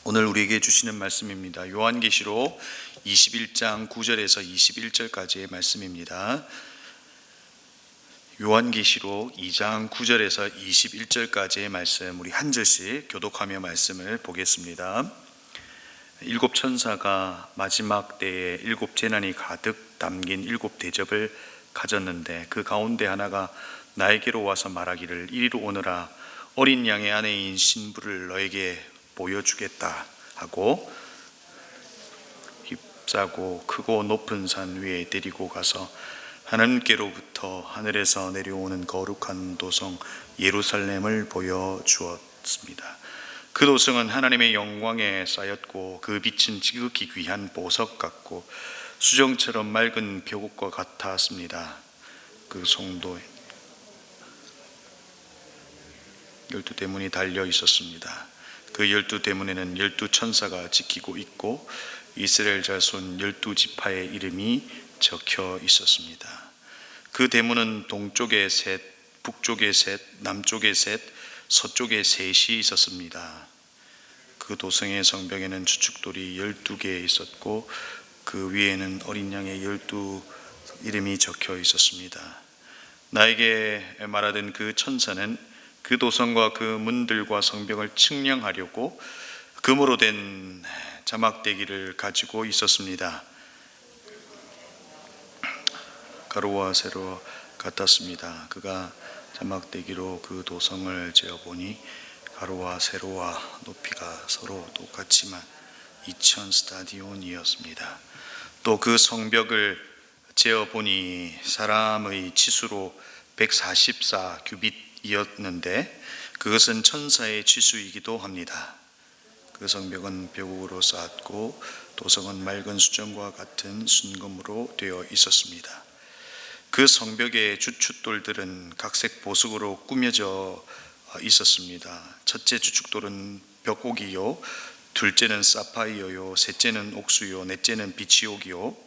오늘 우리에게 주시는 말씀입니다. 요한계시록 21장 9절에서 21절까지의 말씀입니다. 요한계시록 2장 9절에서 21절까지의 말씀, 우리 한 절씩 교독하며 말씀을 보겠습니다. 일곱 천사가 마지막 때에 일곱 재난이 가득 담긴 일곱 대접을 가졌는데, 그 가운데 하나가 나에게로 와서 말하기를, 이리로 오너라. 어린 양의 아내인 신부를 너에게 보여주겠다 하고 휩싸고 크고 높은 산 위에 데리고 가서 하나님께로부터 하늘에서 내려오는 거룩한 도성 예루살렘을 보여주었습니다. 그 도성은 하나님의 영광에 쌓였고, 그 빛은 지극히 귀한 보석 같고 수정처럼 맑은 벽옥과 같았습니다. 그 성도에 12대문이 달려 있었습니다. 그 12대문에는 12천사가 지키고 있고, 이스라엘 자손 12지파의 이름이 적혀 있었습니다. 그 대문은 동쪽에 셋, 북쪽에 셋, 남쪽에 셋, 서쪽에 셋이 있었습니다. 그 도성의 성벽에는 주축돌이 12개 있었고, 그 위에는 어린 양의 12 이름이 적혀 있었습니다. 나에게 말하던 그 천사는 그 도성과 그 문들과 성벽을 측량하려고 금으로 된 자막대기를 가지고 있었습니다. 가로와 세로와 같았습니다. 그가 자막대기로 그 도성을 재어보니 가로와 세로와 높이가 서로 똑같지만 2000 스타디온이었습니다. 또 그 성벽을 재어보니 사람의 치수로 144 규빗이었는데 그것은 천사의 치수이기도 합니다. 그 성벽은 벽으로 쌓았고 도성은 맑은 수정과 같은 순금으로 되어 있었습니다. 그 성벽의 주춧돌들은 각색 보석으로 꾸며져 있었습니다. 첫째 주춧돌은 벽옥이요, 둘째는 사파이어요, 셋째는 옥수요, 넷째는 비치옥이요,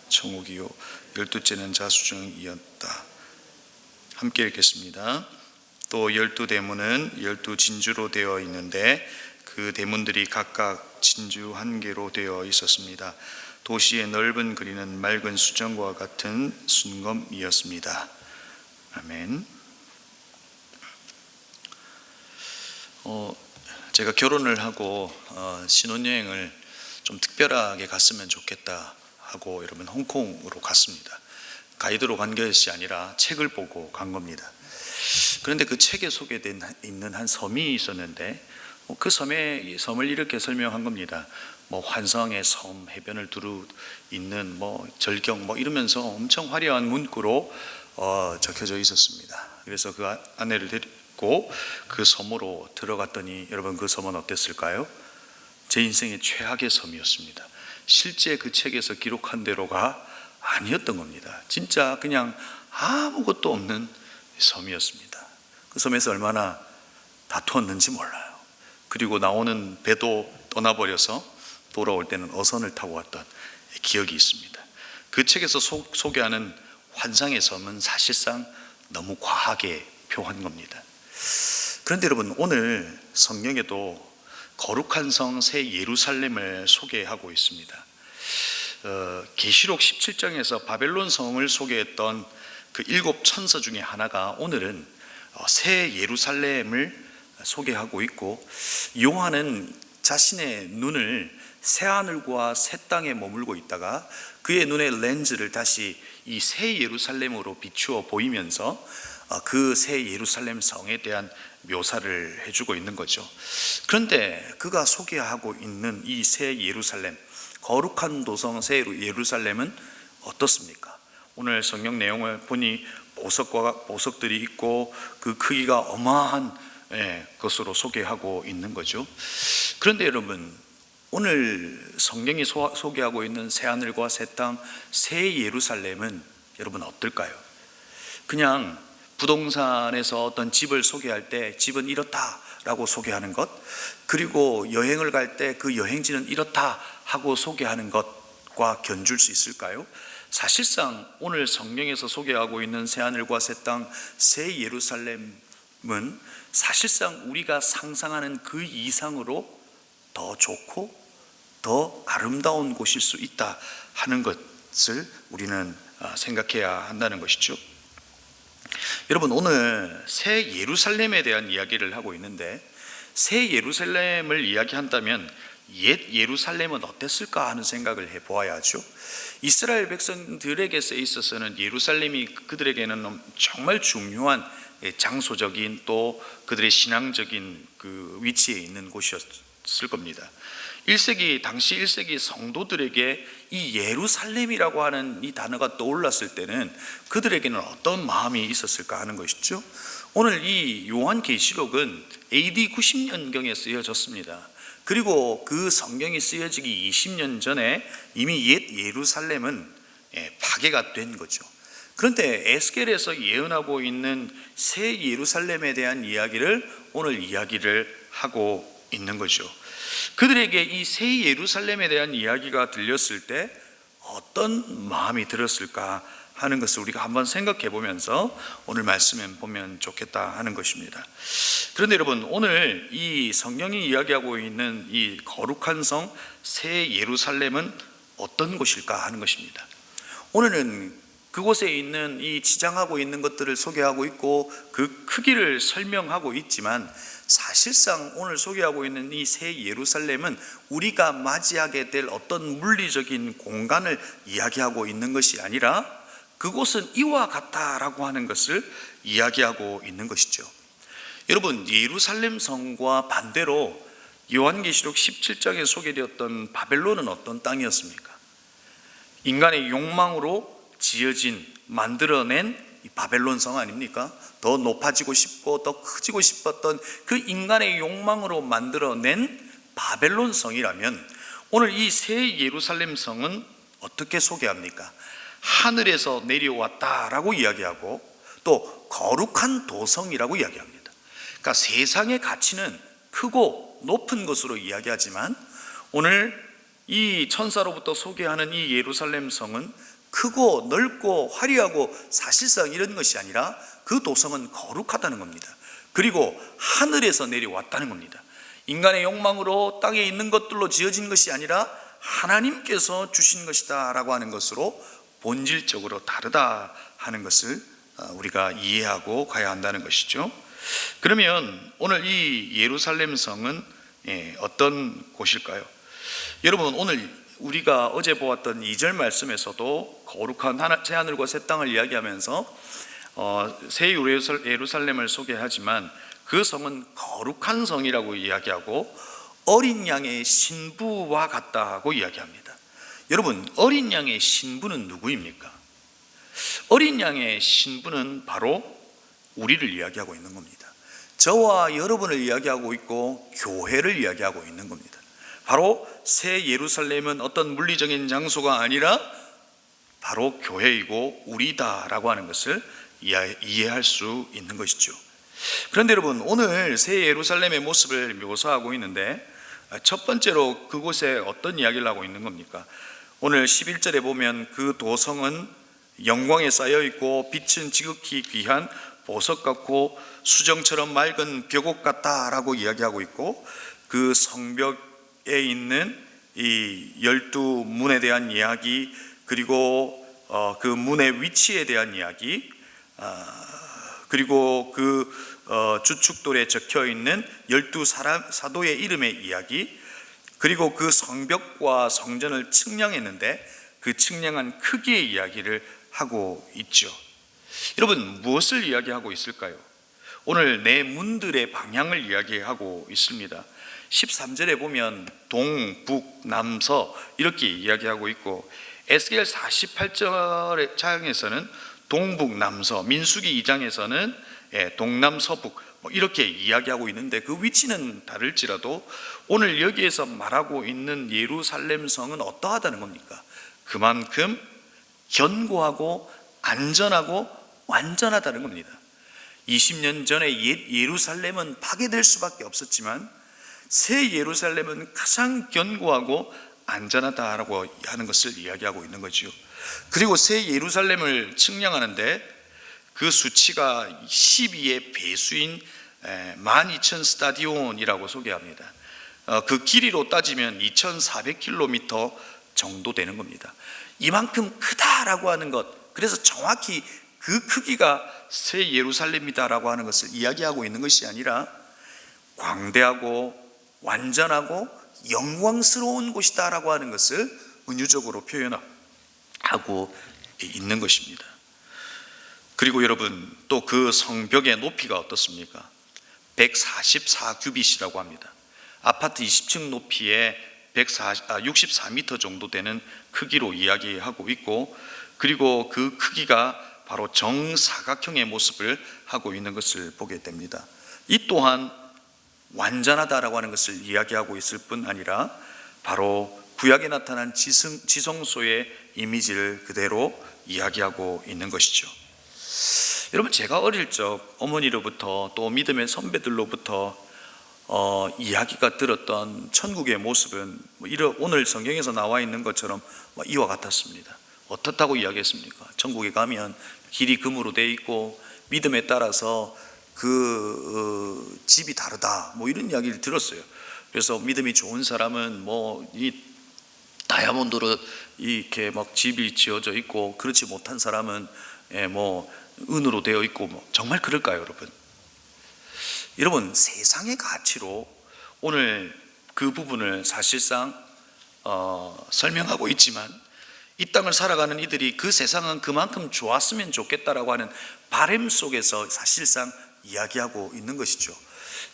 청옥이요, 12째는 자수정이었다. 함께 읽겠습니다. 또 12대문은 12진주로 되어 있는데 그 대문들이 각각 진주 한 개로 되어 있었습니다. 도시의 넓은 거리는 맑은 수정과 같은 순금이었습니다. 아멘. 제가 결혼을 하고 신혼여행을 좀 특별하게 갔으면 좋겠다 하고 여러분 홍콩으로 갔습니다. 가이드로 간 것이 아니라 책을 보고 간 겁니다. 그런데 그 책에 소개된 있는 한 섬이 있었는데 그 섬을 이렇게 설명한 겁니다. 환성의 섬, 해변을 두루 있는 절경 이러면서 엄청 화려한 문구로 적혀져 있었습니다. 그래서 그 아내를 데리고 그 섬으로 들어갔더니 여러분, 그 섬은 어땠을까요? 제 인생의 최악의 섬이었습니다. 실제 그 책에서 기록한 대로가 아니었던 겁니다. 진짜 그냥 아무것도 없는 섬이었습니다. 그 섬에서 얼마나 다투었는지 몰라요. 그리고 나오는 배도 떠나버려서 돌아올 때는 어선을 타고 왔던 기억이 있습니다. 그 책에서 소개하는 환상의 섬은 사실상 너무 과하게 표한 겁니다. 그런데 여러분, 오늘 성경에도 거룩한 성 새 예루살렘을 소개하고 있습니다. 계시록 17장에서 바벨론 성을 소개했던 그 일곱 천사 중에 하나가 오늘은 새 예루살렘을 소개하고 있고, 요한은 자신의 눈을 새 하늘과 새 땅에 머물고 있다가 그의 눈의 렌즈를 다시 이 새 예루살렘으로 비추어 보이면서 그 새 예루살렘 성에 대한 묘사를 해주고 있는 거죠. 그런데 그가 소개하고 있는 이 새 예루살렘, 거룩한 도성 새 예루살렘은 어떻습니까? 오늘 성경 내용을 보니 보석들이 있고 그 크기가 어마한 것으로 소개하고 있는 거죠. 그런데 여러분, 오늘 성경이 소개하고 있는 새 하늘과 새 땅, 새 예루살렘은 여러분 어떨까요? 그냥 부동산에서 어떤 집을 소개할 때 집은 이렇다라고 소개하는 것, 그리고 여행을 갈 때 그 여행지는 이렇다 하고 소개하는 것과 견줄 수 있을까요? 사실상 오늘 성경에서 소개하고 있는 새하늘과 새 땅, 새 예루살렘은 사실상 우리가 상상하는 그 이상으로 더 좋고 더 아름다운 곳일 수 있다 하는 것을 우리는 생각해야 한다는 것이죠. 여러분, 오늘 새 예루살렘에 대한 이야기를 하고 있는데, 새 예루살렘을 이야기한다면 옛 예루살렘은 어땠을까 하는 생각을 해보아야죠. 이스라엘 백성들에게 있어서는 예루살렘이 그들에게는 정말 중요한 장소적인 또 그들의 신앙적인 그 위치에 있는 곳이었을 겁니다. 당시 1세기 성도들에게 이 예루살렘이라고 하는 이 단어가 떠올랐을 때는 그들에게는 어떤 마음이 있었을까 하는 것이죠. 오늘 이 요한계시록은 AD 90년경에 쓰여졌습니다. 그리고 그 성경이 쓰여지기 20년 전에 이미 옛 예루살렘은 파괴가 된 거죠. 그런데 에스겔에서 예언하고 있는 새 예루살렘에 대한 이야기를 오늘 이야기를 하고 있는 거죠. 그들에게 이 새 예루살렘에 대한 이야기가 들렸을 때 어떤 마음이 들었을까 하는 것을 우리가 한번 생각해 보면서 오늘 말씀에 보면 좋겠다 하는 것입니다. 그런데 여러분, 오늘 이 성경이 이야기하고 있는 이 거룩한 성 새 예루살렘은 어떤 곳일까 하는 것입니다. 오늘은 그곳에 있는 이 지장하고 있는 것들을 소개하고 있고 그 크기를 설명하고 있지만, 사실상 오늘 소개하고 있는 이 새 예루살렘은 우리가 맞이하게 될 어떤 물리적인 공간을 이야기하고 있는 것이 아니라 그곳은 이와 같다라고 하는 것을 이야기하고 있는 것이죠. 여러분, 예루살렘 성과 반대로 요한계시록 17장에 소개되었던 바벨론은 어떤 땅이었습니까? 인간의 욕망으로 지어진, 만들어낸 이 바벨론 성 아닙니까? 더 높아지고 싶고 더 커지고 싶었던 그 인간의 욕망으로 만들어낸 바벨론 성이라면, 오늘 이 새 예루살렘 성은 어떻게 소개합니까? 하늘에서 내려왔다라고 이야기하고 또 거룩한 도성이라고 이야기합니다. 그러니까 세상의 가치는 크고 높은 것으로 이야기하지만, 오늘 이 천사로부터 소개하는 이 예루살렘 성은 크고 넓고 화려하고 사실상 이런 것이 아니라 그 도성은 거룩하다는 겁니다. 그리고 하늘에서 내려왔다는 겁니다. 인간의 욕망으로 땅에 있는 것들로 지어진 것이 아니라 하나님께서 주신 것이다 라고 하는 것으로 본질적으로 다르다 하는 것을 우리가 이해하고 가야 한다는 것이죠. 그러면 오늘 이 예루살렘 성은 어떤 곳일까요? 여러분, 오늘 우리가 어제 보았던 2절 말씀에서도 거룩한 새하늘과 새 땅을 이야기하면서 새 예루살렘을 소개하지만 그 성은 거룩한 성이라고 이야기하고 어린 양의 신부와 같다고 이야기합니다. 여러분, 어린 양의 신부는 누구입니까? 어린 양의 신부는 바로 우리를 이야기하고 있는 겁니다. 저와 여러분을 이야기하고 있고 교회를 이야기하고 있는 겁니다. 바로 새 예루살렘은 어떤 물리적인 장소가 아니라 바로 교회이고 우리다라고 하는 것을 이해할 수 있는 것이죠. 그런데 여러분, 오늘 새 예루살렘의 모습을 묘사하고 있는데, 첫 번째로 그곳에 어떤 이야기를 하고 있는 겁니까? 오늘 11절에 보면 그 도성은 영광에 쌓여 있고 빛은 지극히 귀한 보석 같고 수정처럼 맑은 벽옥 같다라고 이야기하고 있고, 그 성벽에 있는 이 12문에 대한 이야기, 그리고 그 문의 위치에 대한 이야기, 그리고 그 주축돌에 적혀 있는 12사도의 이름의 이야기, 그리고 그 성벽과 성전을 측량했는데 그 측량한 크기의 이야기를 하고 있죠. 여러분, 무엇을 이야기하고 있을까요? 오늘 내 문들의 방향을 이야기하고 있습니다. 13절에 보면 동, 북, 남, 서 이렇게 이야기하고 있고, 에스겔 48장에서는 동북, 남서, 민수기 2장에서는 동남, 서북 이렇게 이야기하고 있는데, 그 위치는 다를지라도 오늘 여기에서 말하고 있는 예루살렘 성은 어떠하다는 겁니까? 그만큼 견고하고 안전하고 완전하다는 겁니다. 20년 전에 옛 예루살렘은 파괴될 수밖에 없었지만 새 예루살렘은 가장 견고하고 안전하다라고 하는 것을 이야기하고 있는 거죠. 그리고 새 예루살렘을 측량하는데 그 수치가 12의 배수인 12,000 스타디온이라고 소개합니다. 그 길이로 따지면 2,400km 정도 되는 겁니다. 이만큼 크다라고 하는 것, 그래서 정확히 그 크기가 새 예루살렘이다라고 하는 것을 이야기하고 있는 것이 아니라 광대하고 완전하고 영광스러운 곳이다라고 하는 것을 은유적으로 표현하고 있는 것입니다. 그리고 여러분, 또 그 성벽의 높이가 어떻습니까? 144규빗이라고 합니다. 아파트 20층 높이에 64m 정도 되는 크기로 이야기하고 있고, 그리고 그 크기가 바로 정사각형의 모습을 하고 있는 것을 보게 됩니다. 이 또한 완전하다라고 하는 것을 이야기하고 있을 뿐 아니라 바로 구약에 나타난 지성소의 이미지를 그대로 이야기하고 있는 것이죠. 여러분, 제가 어릴 적 어머니로부터 또 믿음의 선배들로부터 이야기가 들었던 천국의 모습은 오늘 성경에서 나와 있는 것처럼 이와 같았습니다. 어떻다고 이야기했습니까? 천국에 가면 길이 금으로 되어 있고 믿음에 따라서 그 집이 다르다, 이런 이야기를 들었어요. 그래서 믿음이 좋은 사람은 이 다이아몬드로 이렇게 막 집이 지어져 있고, 그렇지 못한 사람은 은으로 되어 있고, 정말 그럴까요, 여러분? 여러분, 세상의 가치로 오늘 그 부분을 사실상 설명하고 있지만, 이 땅을 살아가는 이들이 그 세상은 그만큼 좋았으면 좋겠다라고 하는 바람 속에서 사실상 이야기하고 있는 것이죠.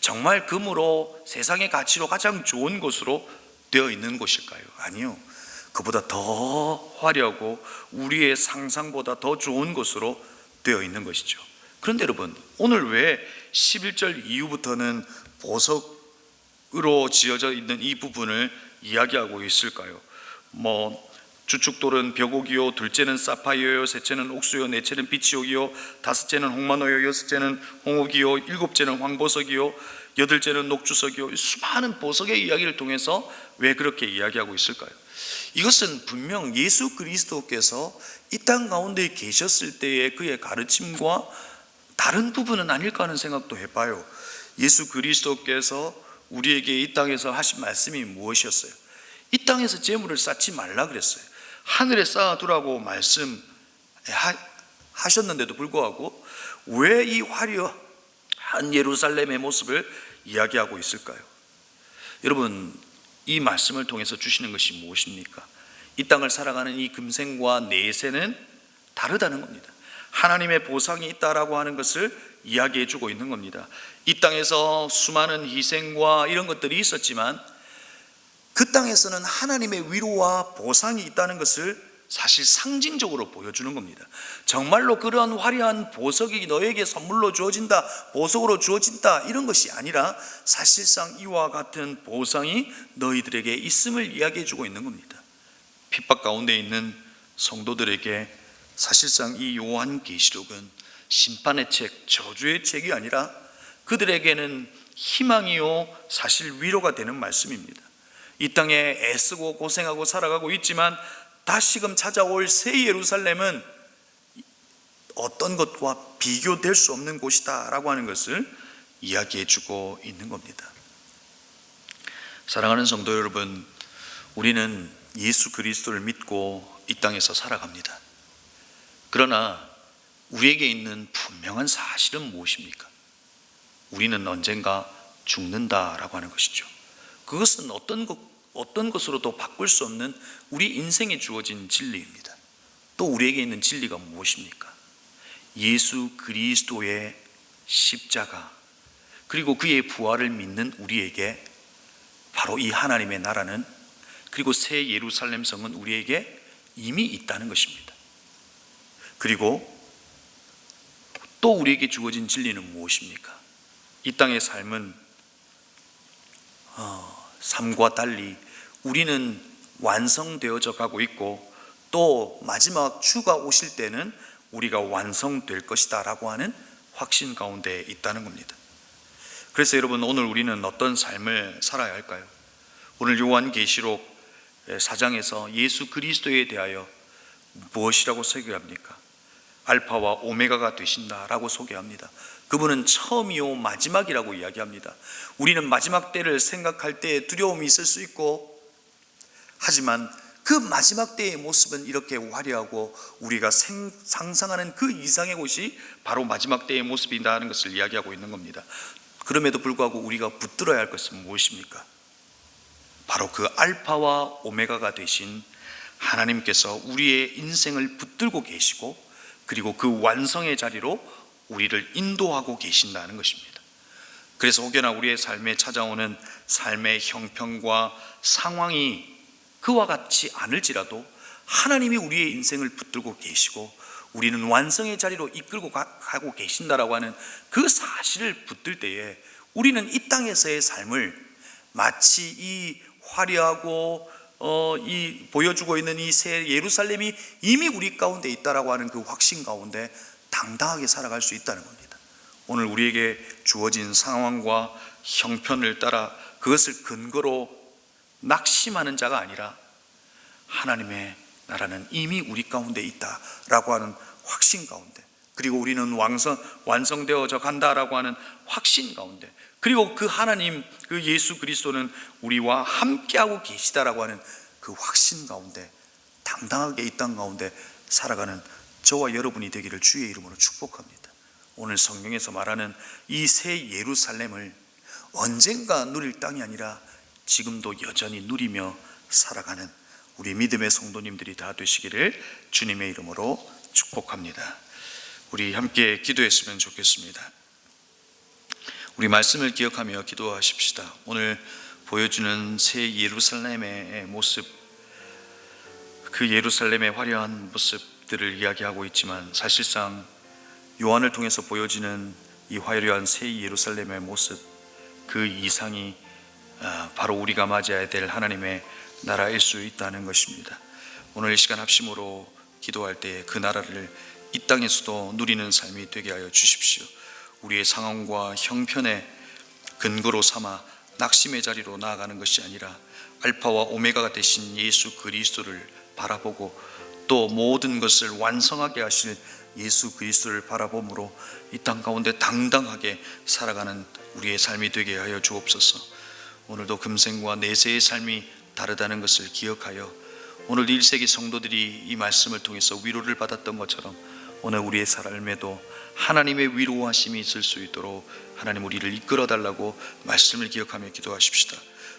정말 금으로 세상의 가치로 가장 좋은 곳으로 되어 있는 곳일까요? 아니요. 그보다 더 화려하고 우리의 상상보다 더 좋은 곳으로 되어 있는 것이죠. 그런데 여러분, 오늘 왜 11절 이후부터는 보석으로 지어져 있는 이 부분을 이야기하고 있을까요? 주축돌은 벽옥이요, 둘째는 사파이어요, 셋째는 옥수요, 넷째는 비치옥이요, 다섯째는 홍마노요, 여섯째는 홍옥이요, 일곱째는 황보석이요, 여덟째는 녹주석이요. 수많은 보석의 이야기를 통해서 왜 그렇게 이야기하고 있을까요? 이것은 분명 예수 그리스도께서 이 땅 가운데 계셨을 때의 그의 가르침과 다른 부분은 아닐까 하는 생각도 해봐요. 예수 그리스도께서 우리에게 이 땅에서 하신 말씀이 무엇이었어요? 이 땅에서 재물을 쌓지 말라 그랬어요. 하늘에 쌓아두라고 말씀하셨는데도 불구하고 왜 이 화려한 예루살렘의 모습을 이야기하고 있을까요? 여러분, 이 말씀을 통해서 주시는 것이 무엇입니까? 이 땅을 살아가는 이 금생과 내세는 다르다는 겁니다. 하나님의 보상이 있다라고 하는 것을 이야기해 주고 있는 겁니다. 이 땅에서 수많은 희생과 이런 것들이 있었지만 그 땅에서는 하나님의 위로와 보상이 있다는 것을 사실 상징적으로 보여주는 겁니다. 정말로 그러한 화려한 보석이 너에게 선물로 주어진다, 보석으로 주어진다, 이런 것이 아니라 사실상 이와 같은 보상이 너희들에게 있음을 이야기해 주고 있는 겁니다. 핍박 가운데 있는 성도들에게 사실상 이 요한계시록은 심판의 책, 저주의 책이 아니라 그들에게는 희망이요, 사실 위로가 되는 말씀입니다. 이 땅에 애쓰고 고생하고 살아가고 있지만 다시금 찾아올 새 예루살렘은 어떤 것과 비교될 수 없는 곳이다 라고 하는 것을 이야기해 주고 있는 겁니다. 사랑하는 성도 여러분, 우리는 예수 그리스도를 믿고 이 땅에서 살아갑니다. 그러나 우리에게 있는 분명한 사실은 무엇입니까? 우리는 언젠가 죽는다라고 하는 것이죠. 그것은 어떤 것으로도 바꿀 수 없는 우리 인생에 주어진 진리입니다. 또 우리에게 있는 진리가 무엇입니까? 예수 그리스도의 십자가, 그리고 그의 부활을 믿는 우리에게 바로 이 하나님의 나라는, 그리고 새 예루살렘 성은 우리에게 이미 있다는 것입니다. 그리고 또 우리에게 주어진 진리는 무엇입니까? 이 땅의 삶은 삶과 달리 우리는 완성되어져 가고 있고, 또 마지막 주가 오실 때는 우리가 완성될 것이다 라고 하는 확신 가운데 있다는 겁니다. 그래서 여러분, 오늘 우리는 어떤 삶을 살아야 할까요? 오늘 요한계시록 4장에서 예수 그리스도에 대하여 무엇이라고 소개합니까? 알파와 오메가가 되신다라고 소개합니다. 그분은 처음이요 마지막이라고 이야기합니다. 우리는 마지막 때를 생각할 때 두려움이 있을 수 있고, 하지만 그 마지막 때의 모습은 이렇게 화려하고 우리가 상상하는 그 이상의 곳이 바로 마지막 때의 모습이라는 것을 이야기하고 있는 겁니다. 그럼에도 불구하고 우리가 붙들어야 할 것은 무엇입니까? 바로 그 알파와 오메가가 되신 하나님께서 우리의 인생을 붙들고 계시고, 그리고 그 완성의 자리로 우리를 인도하고 계신다는 것입니다. 그래서 혹여나 우리의 삶에 찾아오는 삶의 형편과 상황이 그와 같지 않을지라도 하나님이 우리의 인생을 붙들고 계시고 우리는 완성의 자리로 이끌고 가고 계신다라고 하는 그 사실을 붙들 때에 우리는 이 땅에서의 삶을 마치 이 화려하고 이 보여주고 있는 이 새 예루살렘이 이미 우리 가운데 있다라고 하는 그 확신 가운데 당당하게 살아갈 수 있다는 겁니다. 오늘 우리에게 주어진 상황과 형편을 따라 그것을 근거로 낙심하는 자가 아니라 하나님의 나라는 이미 우리 가운데 있다라고 하는 확신 가운데, 그리고 우리는 완성되어져 간다라고 하는 확신 가운데, 그리고 그 하나님, 그 예수 그리스도는 우리와 함께하고 계시다라고 하는 그 확신 가운데 당당하게 이 땅 가운데 살아가는 저와 여러분이 되기를 주의 이름으로 축복합니다. 오늘 성경에서 말하는 이 새 예루살렘을 언젠가 누릴 땅이 아니라 지금도 여전히 누리며 살아가는 우리 믿음의 성도님들이 다 되시기를 주님의 이름으로 축복합니다. 우리 함께 기도했으면 좋겠습니다. 우리 말씀을 기억하며 기도하십시다. 오늘 보여주는 새 예루살렘의 모습, 그 예루살렘의 화려한 모습들을 이야기하고 있지만 사실상 요한을 통해서 보여지는 이 화려한 새 예루살렘의 모습, 그 이상이 바로 우리가 맞이해야 될 하나님의 나라일 수 있다는 것입니다. 오늘 이 시간 합심으로 기도할 때 그 나라를 이 땅에서도 누리는 삶이 되게 하여 주십시오. 우리의 상황과 형편의 근거로 삼아 낙심의 자리로 나아가는 것이 아니라 알파와 오메가가 되신 예수 그리스도를 바라보고 또 모든 것을 완성하게 하실 예수 그리스도를 바라봄으로 이 땅 가운데 당당하게 살아가는 우리의 삶이 되게 하여 주옵소서. 오늘도 금생과 내세의 삶이 다르다는 것을 기억하여 오늘 1세기 성도들이 이 말씀을 통해서 위로를 받았던 것처럼 오늘 우리의 삶에도 하나님의 위로하심이 있을 수 있도록 하나님 우리를 이끌어 달라고 말씀을 기억하며 기도하십시다.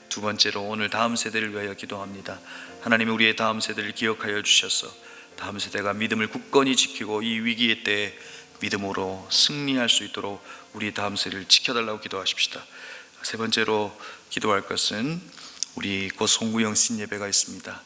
두 번째로 오늘 다음 세대를 위하여 기도합니다. 하나님이 우리의 다음 세대를 기억하여 주셔서 다음 세대가 믿음을 굳건히 지키고 이 위기의 때에 믿음으로 승리할 수 있도록 우리 다음 세대를 지켜달라고 기도하십시다. 세 번째로 기도할 것은 우리 곧 송구영 신예배가 있습니다.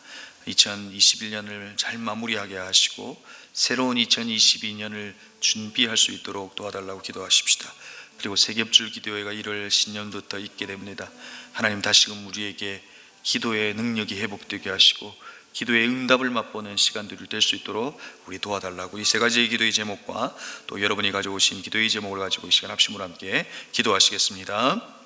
2021년을 잘 마무리하게 하시고 새로운 2022년을 준비할 수 있도록 도와달라고 기도하십시다. 그리고 세겹줄 기도회가 1월 신년부터 있게 됩니다. 하나님 다시금 우리에게 기도의 능력이 회복되게 하시고 기도의 응답을 맛보는 시간들이 될 수 있도록 우리 도와달라고 이 세 가지의 기도의 제목과 또 여러분이 가져오신 기도의 제목을 가지고 이 시간 합심으로 함께 기도하시겠습니다.